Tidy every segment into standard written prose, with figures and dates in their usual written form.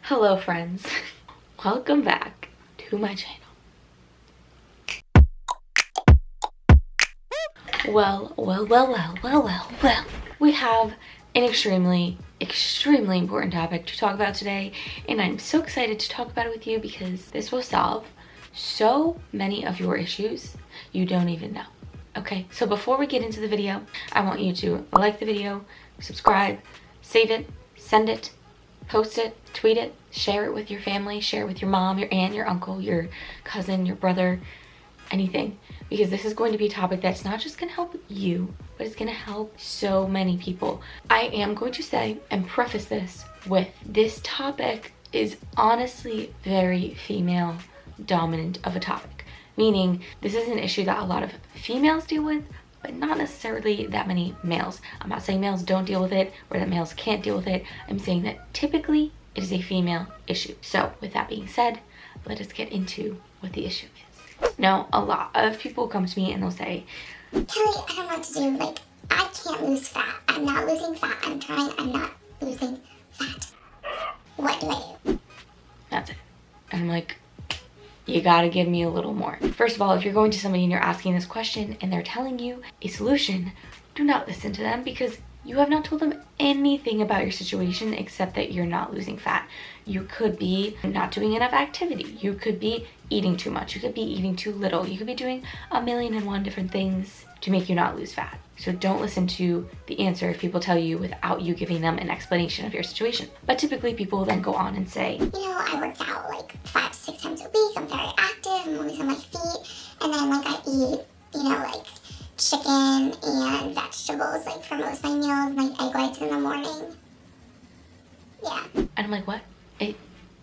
Hello friends, welcome back to my channel. Well, we have an extremely important topic to talk about today, and I'm so excited to talk about it with you because this will solve so many of your issues you don't even know. Okay, so before we get into the video, I want you to like the video, subscribe, save it, send it, post it, tweet it, share it with your family, share it with your mom, your aunt, your uncle, your cousin, your brother, anything. Because this is going to be a topic that's not just going to help you, but it's going to help so many people. I am going to say and preface this with, this topic is honestly very female dominant of a topic. Meaning this is an issue that a lot of females deal with, but not necessarily that many males. I'm not saying males don't deal with it or that males can't deal with it. I'm saying that typically it is a female issue. So with that being said, let us get into what the issue is. Now, a lot of people come to me and they'll say, Kelly, I don't know what to do. Like, I can't lose fat. I'm not losing fat. I'm trying. I'm not losing fat. What do I do? That's it. And I'm like, you gotta give me a little more. First of all, if you're going to somebody and you're asking this question and they're telling you a solution, do not listen to them because you have not told them anything about your situation except that you're not losing fat. You could be not doing enough activity. You could be eating too much. You could be eating too little. You could be doing 1,000,001 different things to make you not lose fat. So don't listen to the answer if people tell you without you giving them an explanation of your situation. But typically people then go on and say, I work out like 5 to 6 times a week. I'm very active. I'm always on my feet. And then like I eat, like chicken and vegetables like for most of my meals, like egg whites in the morning. Yeah. and I'm like, what?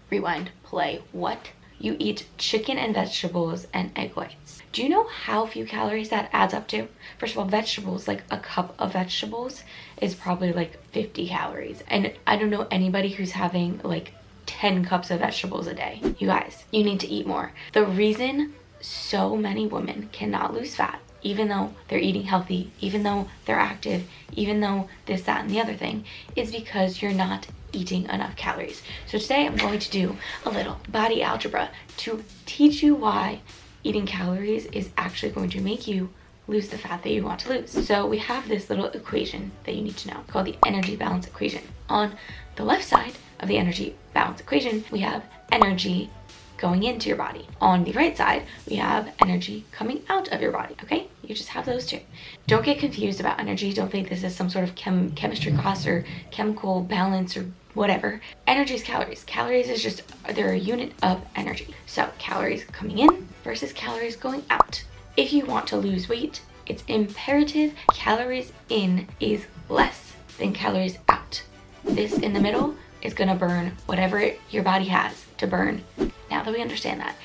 Rewind, play, what? You eat chicken and vegetables and egg whites. Do you know how few calories that adds up to? First of all, vegetables, like a cup of vegetables is probably like 50 calories. And I don't know anybody who's having like 10 cups of vegetables a day. You guys, you need to eat more. The reason so many women cannot lose fat, even though they're eating healthy, even though they're active, even though this, that, and the other thing, is because you're not eating enough calories. So today I'm going to do a little body algebra to teach you why eating calories is actually going to make you lose the fat that you want to lose. So we have this little equation that you need to know called the energy balance equation. On the left side of the energy balance equation, we have energy going into your body. On the right side, we have energy coming out of your body, okay? You just have those two. Don't get confused about energy. Don't think this is some sort of chemistry class or chemical balance or whatever. Energy is calories. Calories is just, they're a unit of energy. So calories coming in versus calories going out. If you want to lose weight, it's imperative calories in is less than calories out. This in the middle is gonna burn whatever your body has to burn. Now that we understand that,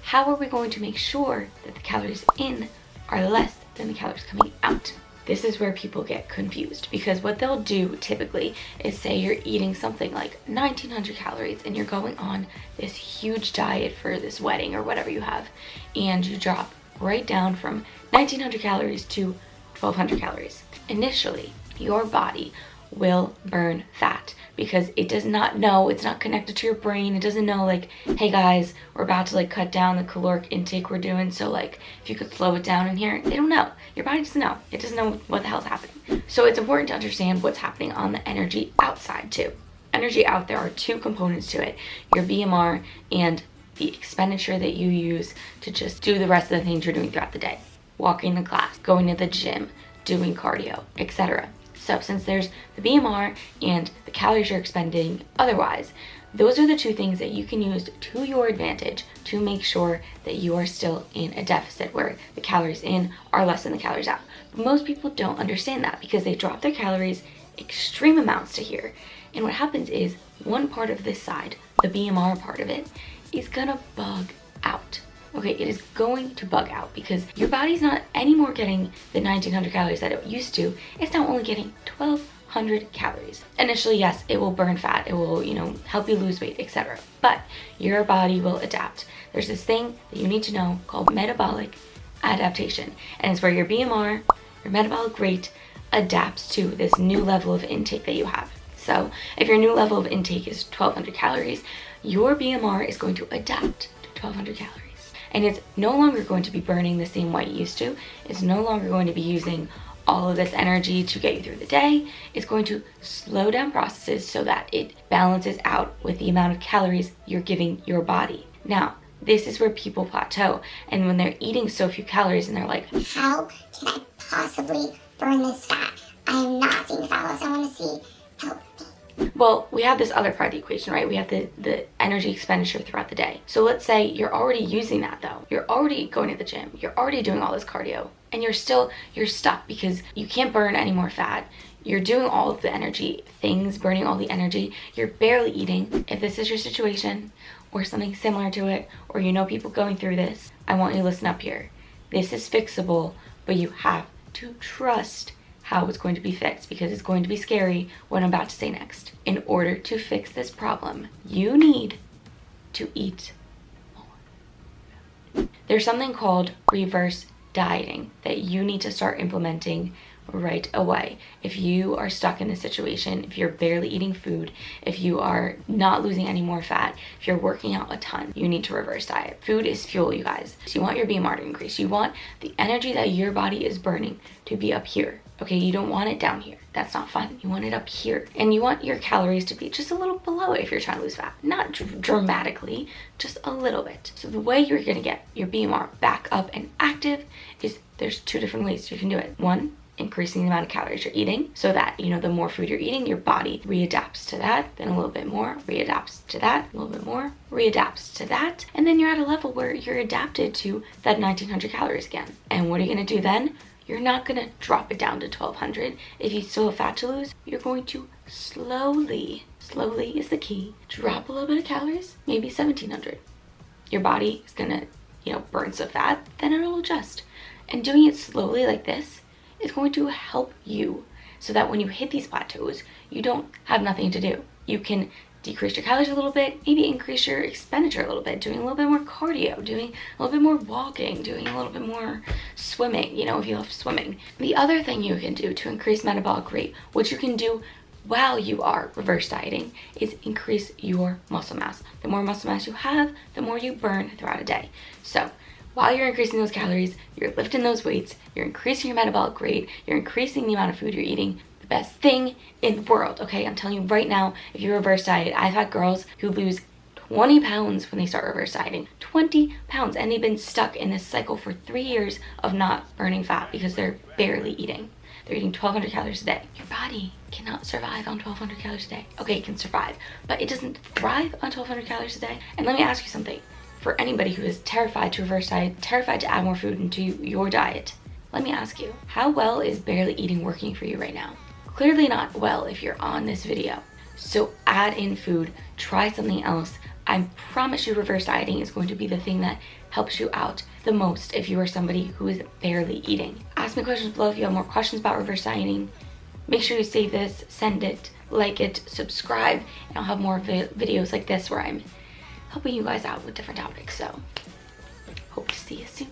how are we going to make sure that the calories in are less than the calories coming out? This is where people get confused, because what they'll do typically is say you're eating something like 1,900 calories and you're going on this huge diet for this wedding or whatever you have, and you drop right down from 1,900 calories to 1,200 calories. Initially, your body will burn fat because it does not know, it's not connected to your brain. It doesn't know like, hey guys, we're about to like cut down the caloric intake we're doing, so like if you could slow it down in here. They don't know. Your body doesn't know. It doesn't know what the hell's happening. So it's important to understand what's happening on the energy outside too. Energy out, there are two components to it: your BMR and the expenditure that you use to just do the rest of the things you're doing throughout the day. Walking to class, going to the gym, doing cardio, etc. So since there's the BMR and the calories you're expending otherwise, those are the two things that you can use to your advantage to make sure that you are still in a deficit where the calories in are less than the calories out. But most people don't understand that because they drop their calories extreme amounts to here. And what happens is one part of this side, the BMR part of it, is gonna bug out. Okay, it is going to bug out because your body's not anymore getting the 1,900 calories that it used to. It's now only getting 1,200 calories. Initially, yes, it will burn fat. It will, help you lose weight, etc. But your body will adapt. There's this thing that you need to know called metabolic adaptation. And it's where your BMR, your metabolic rate, adapts to this new level of intake that you have. So if your new level of intake is 1200 calories, your BMR is going to adapt to 1200 calories. And it's no longer going to be burning the same way it used to. It's no longer going to be using all of this energy to get you through the day. It's going to slow down processes so that it balances out with the amount of calories you're giving your body. Now, this is where people plateau, and when they're eating so few calories and they're like, how can I possibly burn this fat? I am not seeing the fat loss I want to see. Help me. well, we have this other part of the equation, right? We have the energy expenditure throughout the day. So let's say you're already using that though. You're already going to the gym. You're already doing all this cardio, and you're stuck because you can't burn any more fat. You're doing all of the energy things, burning all the energy. You're barely eating. If this is your situation or something similar to it, or you know people going through this, I want you to listen up here. This is fixable, but you have to trust how it's going to be fixed, because it's going to be scary what I'm about to say next. In order to fix this problem, you need to eat more. There's something called reverse dieting that you need to start implementing right away. If you are stuck in this situation, if you're barely eating food, if you are not losing any more fat, if you're working out a ton, you need to reverse diet. Food is fuel, you guys. So you want your BMR to increase. You want the energy that your body is burning to be up here. Okay, you don't want it down here. That's not fun. You want it up here. And you want your calories to be just a little below it if you're trying to lose fat. Not dramatically, just a little bit. So the way you're gonna get your BMR back up and active is there's two different ways you can do it. One, increasing the amount of calories you're eating so that, the more food you're eating, your body readapts to that, then a little bit more, readapts to that, a little bit more, readapts to that, and then you're at a level where you're adapted to that 1900 calories again. And what are you gonna do then? You're not gonna drop it down to 1200. If you still have fat to lose, you're going to slowly is the key, drop a little bit of calories, maybe 1700. Your body is gonna, burn some fat, then it'll adjust. And doing it slowly like this is going to help you so that when you hit these plateaus, you don't have nothing to do. You can decrease your calories a little bit, maybe increase your expenditure a little bit, doing a little bit more cardio, doing a little bit more walking, doing a little bit more swimming, if you love swimming. The other thing you can do to increase metabolic rate, which you can do while you are reverse dieting, is increase your muscle mass. The more muscle mass you have, the more you burn throughout a day. So while you're increasing those calories, you're lifting those weights, you're increasing your metabolic rate, you're increasing the amount of food you're eating. The best thing in the world, okay? I'm telling you right now, if you reverse diet, I've had girls who lose 20 pounds when they start reverse dieting. 20 pounds, and they've been stuck in this cycle for 3 years of not burning fat because they're barely eating. They're eating 1200 calories a day. Your body cannot survive on 1200 calories a day. Okay, it can survive, but it doesn't thrive on 1200 calories a day. And let me ask you something. For anybody who is terrified to reverse diet, terrified to add more food into your diet, let me ask you, how well is barely eating working for you right now? Clearly not well if you're on this video. So add in food, try something else. I promise you reverse dieting is going to be the thing that helps you out the most if you are somebody who is barely eating. Ask me questions below if you have more questions about reverse dieting. Make sure you save this, send it, like it, subscribe, and I'll have more videos like this where I'm helping you guys out with different topics. So hope to see you soon.